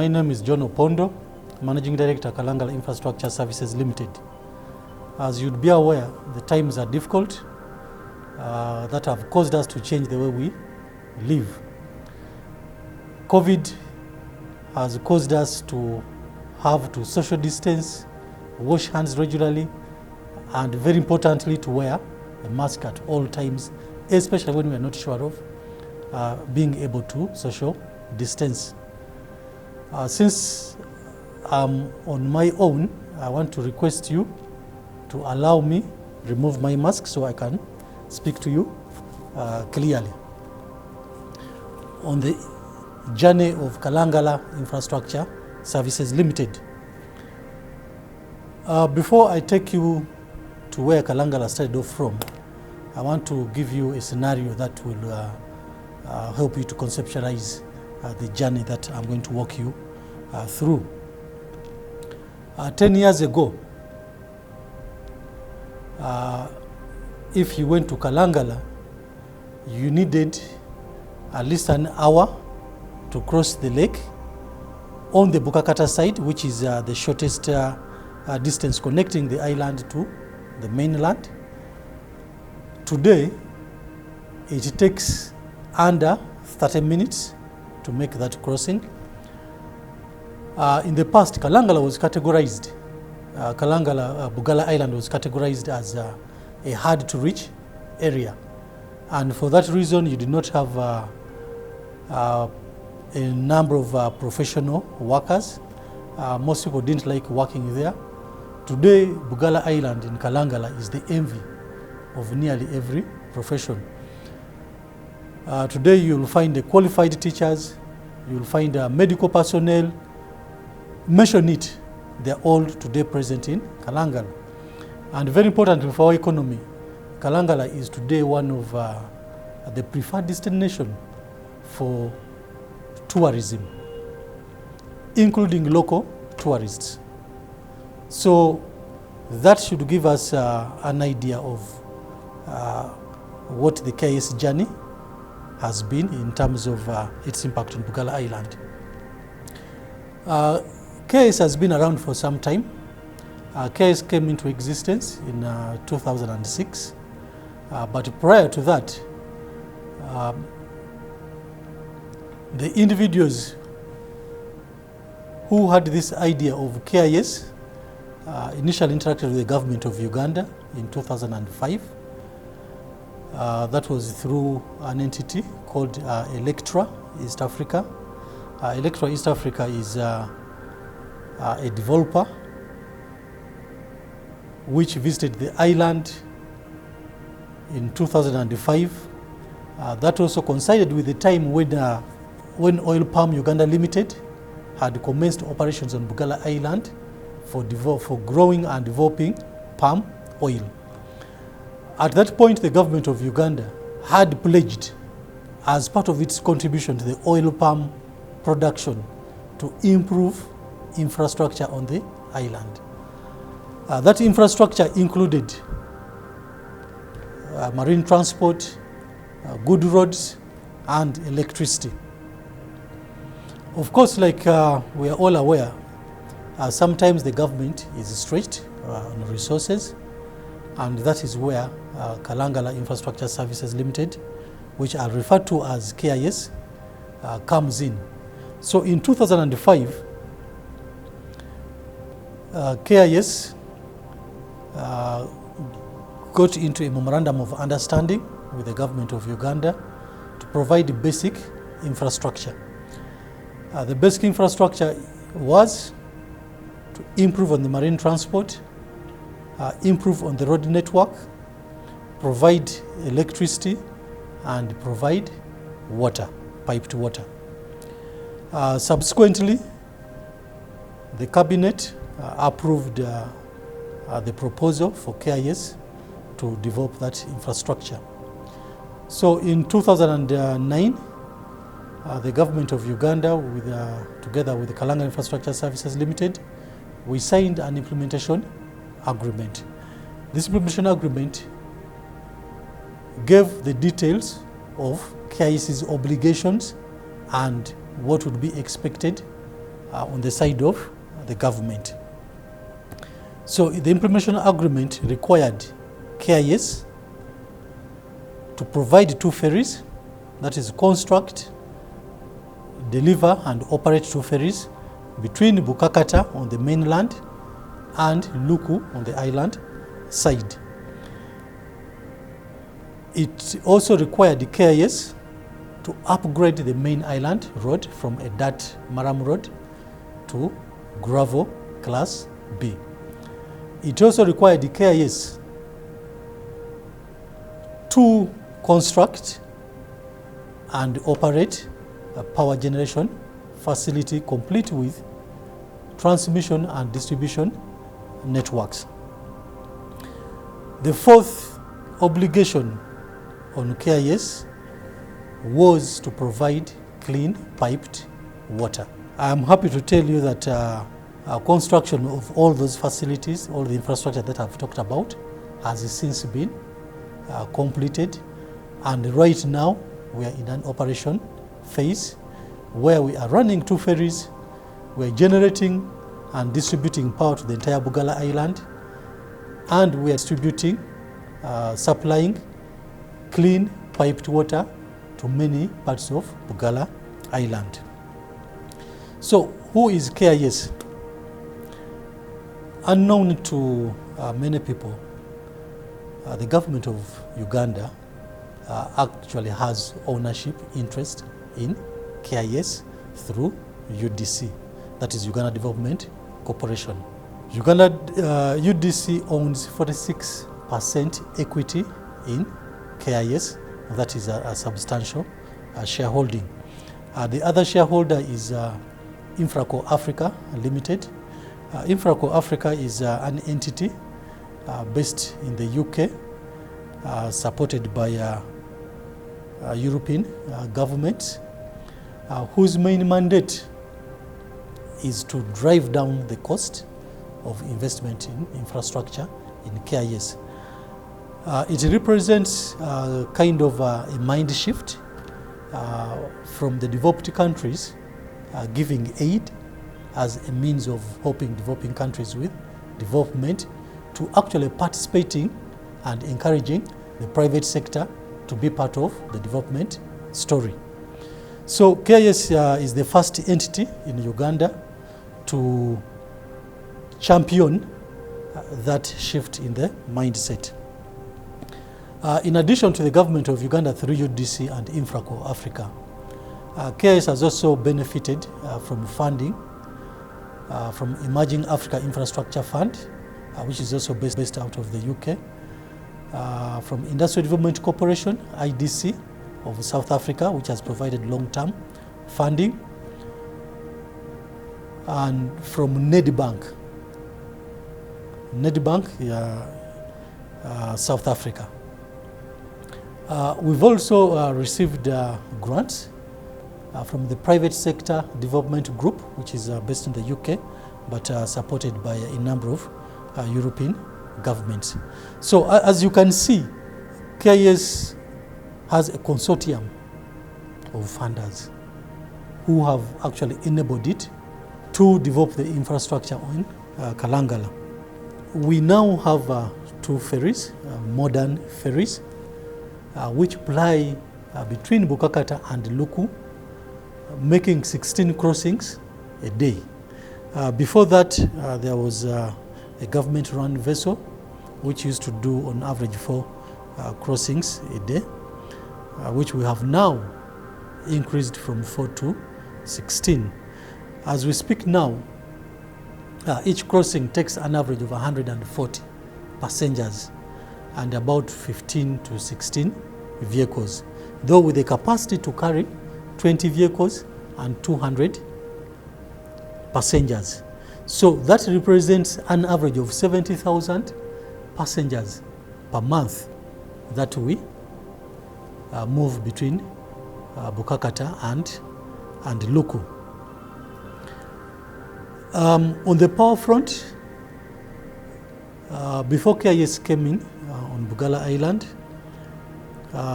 My name is John Opondo, Managing Director, Kalangala Infrastructure Services Limited. As you'd be aware, the times are difficult that have caused us to change the way we live. COVID has caused us to have to social distance, wash hands regularly, and very importantly, to wear a mask at all times, especially when we are not sure of being able to social distance. Since I'm on my own, I want to request you to allow me remove my mask so I can speak to you clearly. On the journey of Kalangala Infrastructure Services Limited. Before I take you to where Kalangala started off from, I want to give you a scenario that will help you to conceptualize the journey that I'm going to walk you through. 10 years ago, if you went to Kalangala, you needed at least an hour to cross the lake on the Bugala side, which is the shortest distance connecting the island to the mainland. Today, it takes under 30 minutes to make that crossing. In the past, Kalangala was categorized, Bugala Island was categorized as a hard to reach area. And for that reason, you did not have a number of professional workers. Most people didn't like working there. Today, Bugala Island in Kalangala is the envy of nearly every profession. Today, you'll find the qualified teachers, you'll find medical personnel. Mention it, they're all today present in Kalangala. And very importantly for our economy, Kalangala is today one of the preferred destination for tourism, including local tourists. So that should give us an idea of what the KS journey has been in terms of its impact on Bugala Island. KS has been around for some time. KS came into existence in 2006, but prior to that, the individuals who had this idea of KIS initially interacted with the government of Uganda in 2005. That was through an entity called Electra East Africa. Electra East Africa is a developer which visited the island in 2005. That also coincided with the time when Oil Palm Uganda Limited had commenced operations on Bugala Island for growing and developing palm oil. At that point, the government of Uganda had pledged, as part of its contribution to the oil palm production, to improve infrastructure on the island. That infrastructure included marine transport, good roads, and electricity. Of course, like we are all aware, sometimes the government is stretched on resources, and that is where Kalangala Infrastructure Services Limited, which are referred to as KIS, comes in. So in 2005, KIS got into a memorandum of understanding with the government of Uganda to provide basic infrastructure. The basic infrastructure was to improve on the marine transport, improve on the road network, provide electricity, and provide water, piped water. Subsequently, the cabinet approved the proposal for KIS to develop that infrastructure. So in 2009, the government of Uganda, together with the Kalangala Infrastructure Services Limited, we signed an implementation agreement. This implementation agreement gave the details of KIS's obligations and what would be expected on the side of the government. So the implementation agreement required KIS to provide 2 ferries, that is construct, deliver and operate 2 ferries between Bukakata on the mainland and Luku on the island side. It also required the KIS to upgrade the main island road from a dirt maram road to gravel class B. It also required the KIS to construct and operate a power generation facility complete with transmission and distribution networks. The 4th obligation on KIS was to provide clean piped water. I am happy to tell you that construction of all those facilities, all the infrastructure that I've talked about, has since been completed, and right now we are in an operation phase where we are running 2 ferries, we are generating and distributing power to the entire Bugala island, and we are distributing, supplying clean piped water to many parts of Bugala island. So who is KIS? Unknown to many people, the government of Uganda actually has ownership interest in KIS through UDC, that is Uganda Development Corporation. Uganda UDC owns 46% equity in KIS. That is a substantial shareholding. The other shareholder is Infraco Africa Limited. Infraco Africa is an entity based in the UK, supported by European governments, whose main mandate is to drive down the cost of investment in infrastructure in KIS. It represents kind of a mind shift from the developed countries giving aid as a means of helping developing countries with development, to actually participating and encouraging the private sector to be part of the development story. So KIS is the first entity in Uganda to champion that shift in the mindset. In addition to the government of Uganda through UDC and Infraco Africa, KIS has also benefited from funding from Emerging Africa Infrastructure Fund, which is also based out of the UK, from Industrial Development Corporation, IDC, of South Africa, which has provided long-term funding, and from Nedbank, South Africa. We've also received grants from the Private Sector Development Group, which is based in the UK, but supported by a number of European governments. So as you can see, KIS has a consortium of funders who have actually enabled it to develop the infrastructure on Kalangala. We now have 2 ferries, modern ferries, which ply between Bukakata and Luku, making 16 crossings a day. Before that, there was a government-run vessel which used to do on average 4 crossings a day, which we have now increased from 4 to 16. As we speak now, each crossing takes an average of 140 passengers and about 15 to 16 vehicles, though with the capacity to carry 20 vehicles and 200 passengers. So that represents an average of 70,000 passengers per month that we move between Bukakata and Luku. On the power front, before KIS came in on Bugala Island,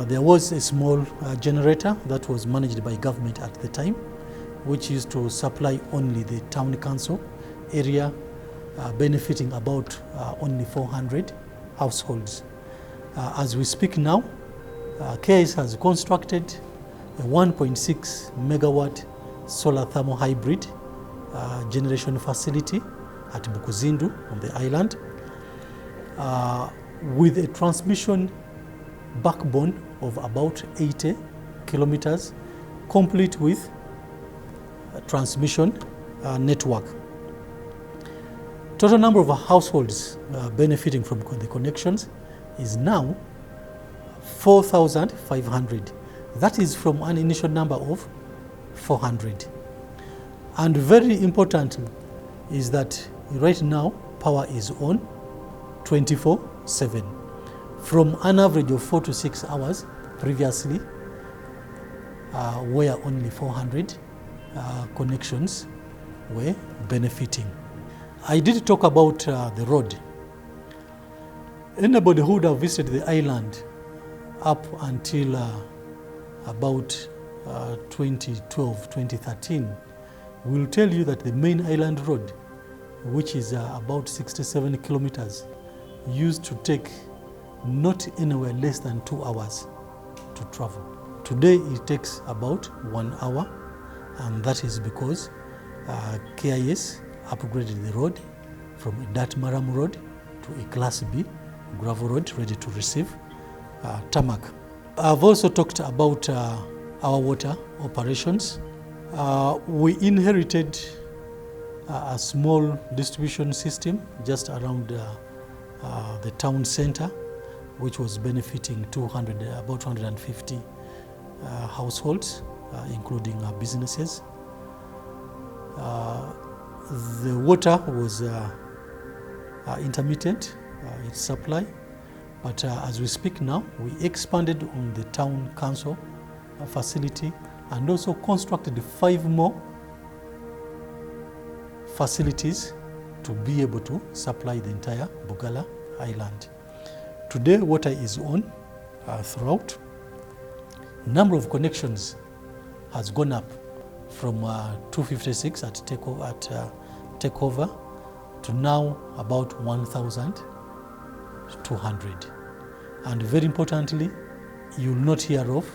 there was a small generator that was managed by government at the time, which used to supply only the town council area, benefiting about only 400 households. As we speak now, KIS has constructed a 1.6 megawatt solar thermal hybrid generation facility at Bukuzindu on the island, with a transmission backbone of about 80 kilometers, complete with a transmission network. Total number of households benefiting from the connections is now 4,500. That is from an initial number of 400. And very important is that right now power is on 24/7, from an average of 4 to 6 hours previously, where only 400 connections were benefiting. I did talk about the road. Anybody who would have visited the island up until about 2012, 2013 will tell you that the main island road, which is about 67 kilometers, used to take not anywhere less than 2 hours to travel. Today it takes about 1 hour, and that is because KIS upgraded the road from a dirt maram road to a Class B gravel road ready to receive tarmac. I've also talked about our water operations. We inherited a small distribution system just around the town center, which was benefiting about 250 households, including businesses. The water was intermittent, its supply, but as we speak now, we expanded on the town council facility and also constructed 5 more facilities to be able to supply the entire Bugala island. Today, water is on throughout. Number of connections has gone up from 256 at takeover to now about 1,200. And very importantly, you will not hear of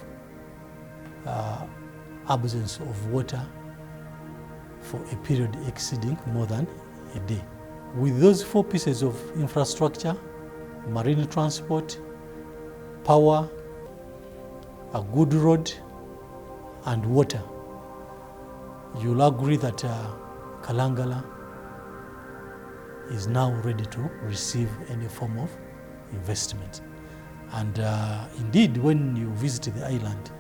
absence of water for a period exceeding more than a day. With those 4 pieces of infrastructure, marine transport, power, a good road, and water, you'll agree that Kalangala is now ready to receive any form of investment. And indeed, when you visit the island,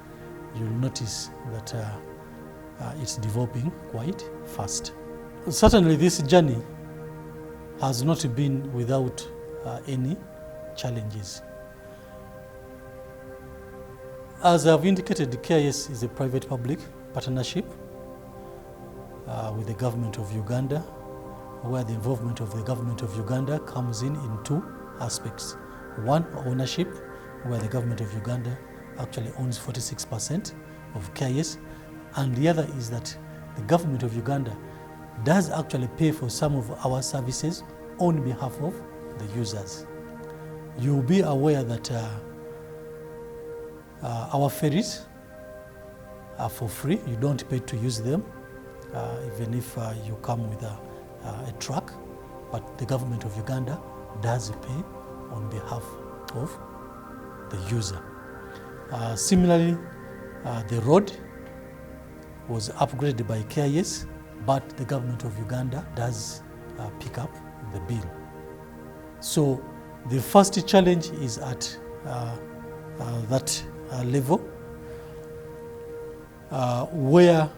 you'll notice that it's developing quite fast. Certainly, this journey has not been without any challenges. As I've indicated, the KIS is a private-public partnership with the government of Uganda, where the involvement of the government of Uganda comes in 2 aspects. One, ownership, where the government of Uganda actually owns 46% of KIS, and the other is that the government of Uganda does actually pay for some of our services on behalf of the users. You'll be aware that our ferries are for free. You don't pay to use them, even if you come with a truck, but the government of Uganda does pay on behalf of the user. Similarly, the road was upgraded by KIS, but the government of Uganda does pick up the bill. So the first challenge is at that level, where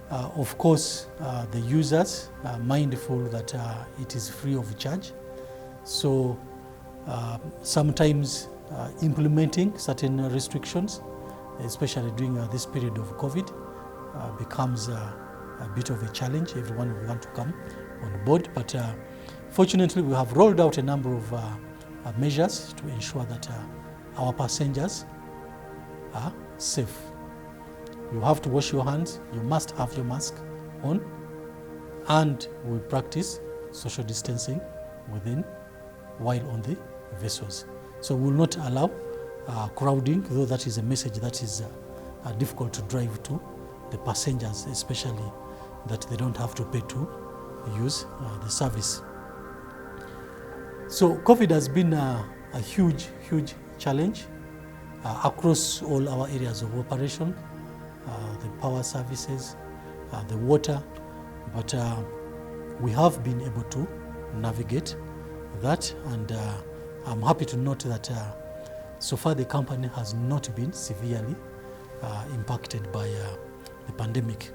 of course the users are mindful that it is free of charge. So sometimes implementing certain restrictions, especially during this period of COVID, becomes a bit of a challenge. Everyone will want to come on board, but fortunately we have rolled out a number of measures to ensure that our passengers are safe You have to wash your hands, you must have your mask on, and we practice social distancing while on the vessels. So we will not allow crowding, though that is a message that is difficult to drive to the passengers, especially that they don't have to pay to use the service. So COVID has been a huge challenge across all our areas of operation, the power services, the water, but we have been able to navigate that, and I'm happy to note that so far the company has not been severely impacted by the pandemic.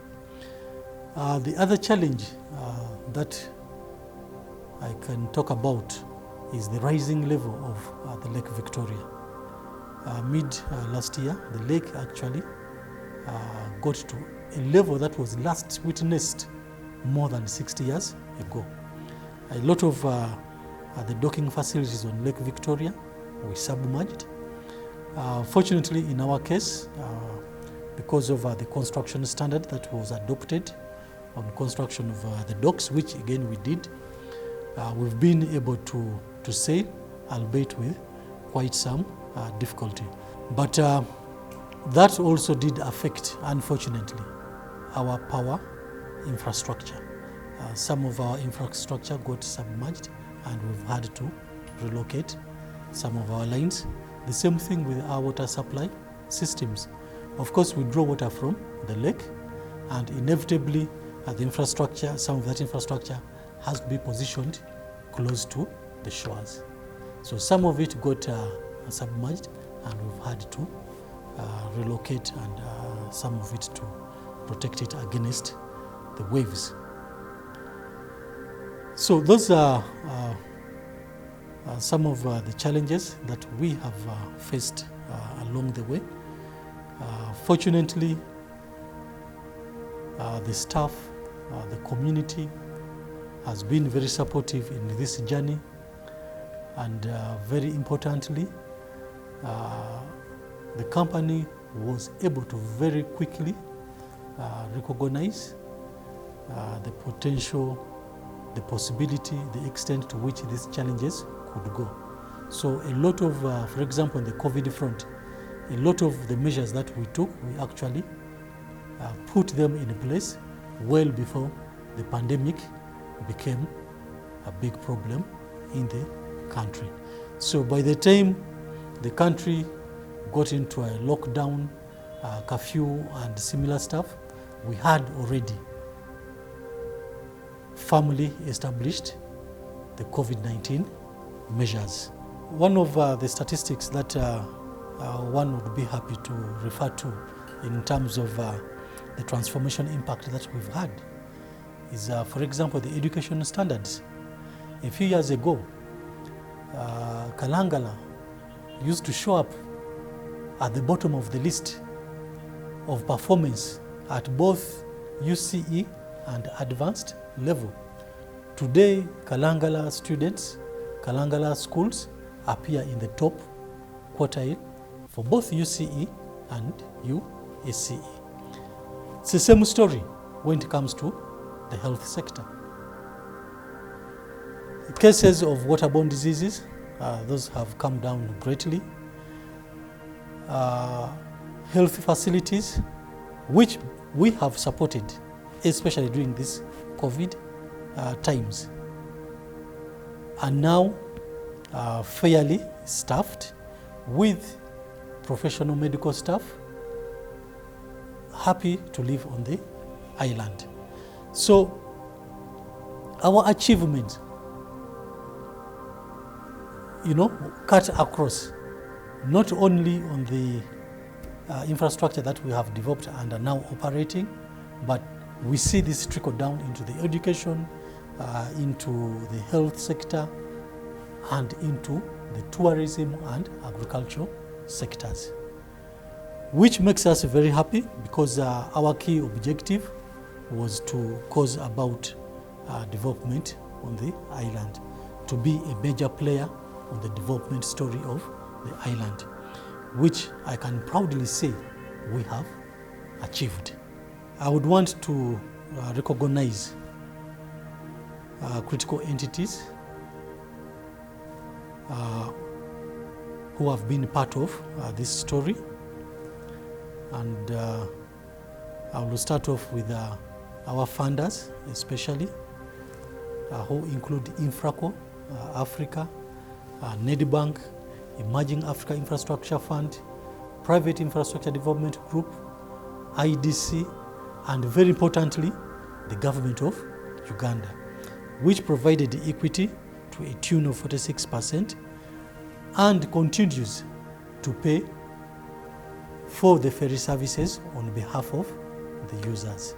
The other challenge that I can talk about is the rising level of the Lake Victoria. Mid last year, the lake actually got to a level that was last witnessed more than 60 years ago. A lot of the docking facilities on Lake Victoria were submerged. Fortunately, in our case, because of the construction standard that was adopted on construction of the docks, which again we did, we've been able to sail, albeit with quite some difficulty. But that also did affect, unfortunately, our power infrastructure. Some of our infrastructure got submerged and we've had to relocate some of our lines. The same thing with our water supply systems. Of course, we draw water from the lake, and inevitably the infrastructure, some of that infrastructure has to be positioned close to the shores. So some of it got submerged, and we've had to relocate and some of it to protect it against the waves. So those are some of the challenges that we have faced along the way. Fortunately, the staff, the community has been very supportive in this journey, and very importantly, the company was able to very quickly recognize the potential, the possibility, the extent to which these challenges could go. So a lot of, for example, on the COVID front, a lot of the measures that we took, we actually put them in place well before the pandemic became a big problem in the country. So by the time the country got into a lockdown, curfew and similar stuff, we had already firmly established the COVID-19 measures. One of the statistics that one would be happy to refer to in terms of the transformation impact that we've had is, for example, the education standards. A few years ago, Kalangala used to show up at the bottom of the list of performance at both UCE and advanced level. Today, Kalangala students, Kalangala schools appear in the top quartile for both UCE and USCE. It's the same story when it comes to the health sector. The cases of waterborne diseases, those have come down greatly. Health facilities, which we have supported, especially during these COVID times, are now fairly staffed with professional medical staff happy to live on the island. So our achievements, cut across not only on the infrastructure that we have developed and are now operating, but we see this trickle down into the education, into the health sector, and into the tourism and agricultural sectors, which makes us very happy because our key objective was to cause about development on the island, to be a major player on the development story of the island, which I can proudly say we have achieved. I would want to recognize critical entities who have been part of this story, and I will start off with our funders, especially who include Infraco, Africa, Nedbank, Emerging Africa Infrastructure Fund, Private Infrastructure Development Group, IDC, and very importantly, the government of Uganda, which provided equity to a tune of 46% and continues to pay for the ferry services on behalf of the users.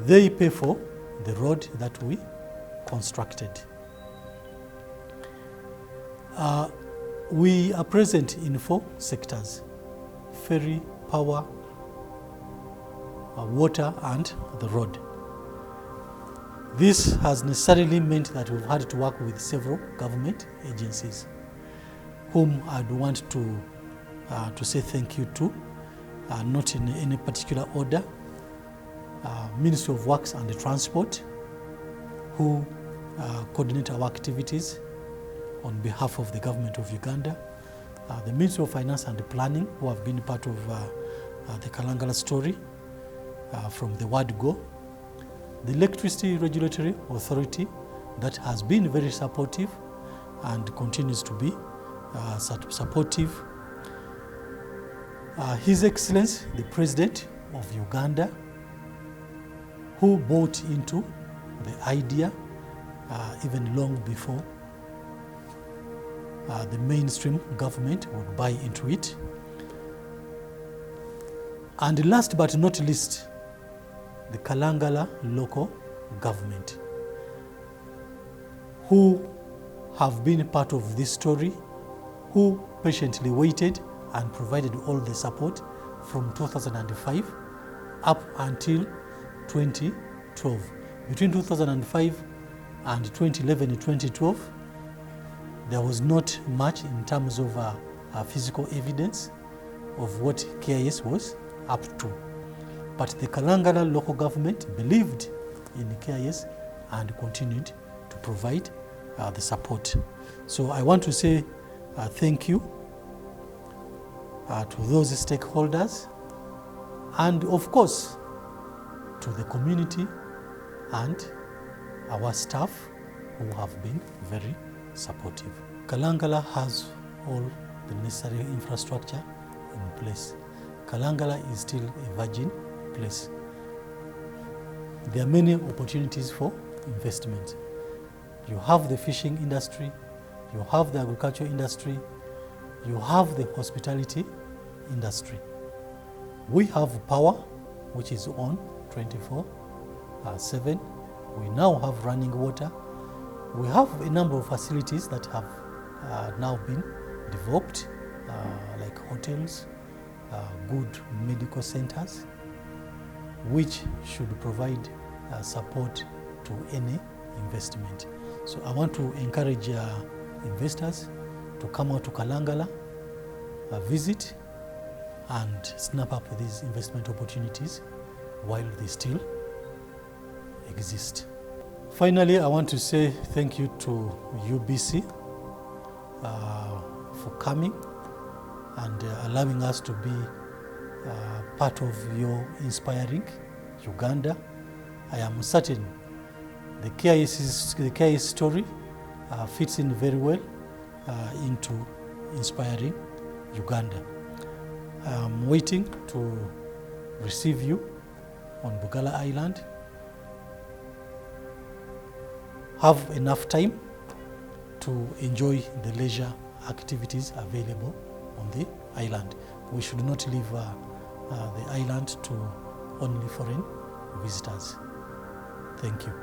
They pay for the road that we constructed. We are present in 4 sectors: ferry, power, water, and the road. This has necessarily meant that we've had to work with several government agencies, whom I'd want to say thank you to, not in any particular order. Ministry of Works and Transport, who coordinate our activities on behalf of the government of Uganda. The Ministry of Finance and Planning, who have been part of the Kalangala story from the word go. The Electricity Regulatory Authority, that has been very supportive and continues to be supportive. His Excellency, the President of Uganda, who bought into the idea even long before the mainstream government would buy into it. And last but not least, the Kalangala local government, who have been part of this story, who patiently waited and provided all the support from 2005 up until 2012. Between 2005 and 2011 and 2012, there was not much in terms of physical evidence of what KIS was up to. But the Kalangala local government believed in KIS and continued to provide the support. So I want to say thank you to those stakeholders, and of course to the community and our staff, who have been very supportive. Kalangala has all the necessary infrastructure in place. Kalangala is still a virgin place. There are many opportunities for investment. You have the fishing industry, you have the agriculture industry, you have the hospitality industry. We have power, which is on 24/7. We now have running water. We have a number of facilities that have now been developed, like hotels, good medical centers, which should provide support to any investment. So I want to encourage investors to come out to Kalangala, visit, and snap up these investment opportunities while they still exist. Finally, I want to say thank you to UBC for coming and allowing us to be part of your inspiring Uganda. I am certain the KIS story fits in very well into inspiring Uganda. I am waiting to receive you on Bugala Island. Have enough time to enjoy the leisure activities available on the island. We should not leave the island to only foreign visitors. Thank you.